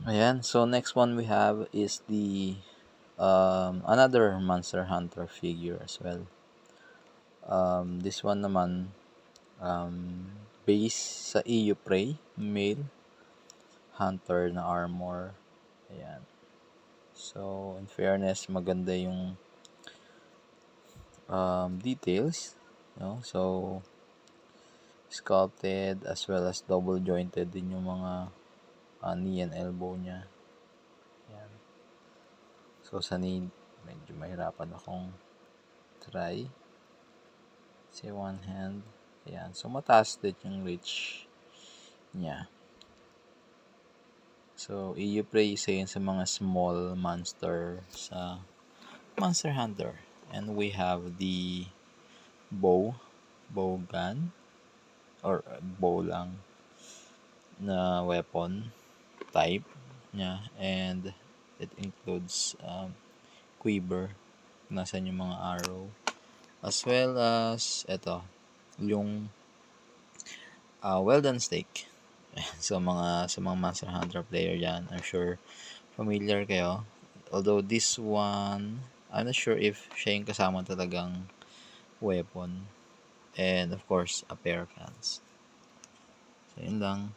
Ayan, so next one we have is the another Monster Hunter figure as well. This one naman, based sa EU Prey, male hunter na armor. Ayan. So, in fairness, maganda yung details. No? So, sculpted as well as double jointed din yung mga knee and elbow niya. Ayan. So, sa knee, medyo mahirapan akong try. Say one hand. Ayan. So, mataas din yung reach niya. So, EU Prey isa yun sa mga small monster sa Monster Hunter. And we have the bow gun, or bow lang na weapon type niya, and it includes quiver, nasan yung mga arrow, as well as ito, yung well done stake. So sa mga Monster Hunter player yan, I'm sure familiar kayo. Although this one, I'm not sure if siya yung kasama talagang weapon. And of course, a pair of hands. So, yun lang.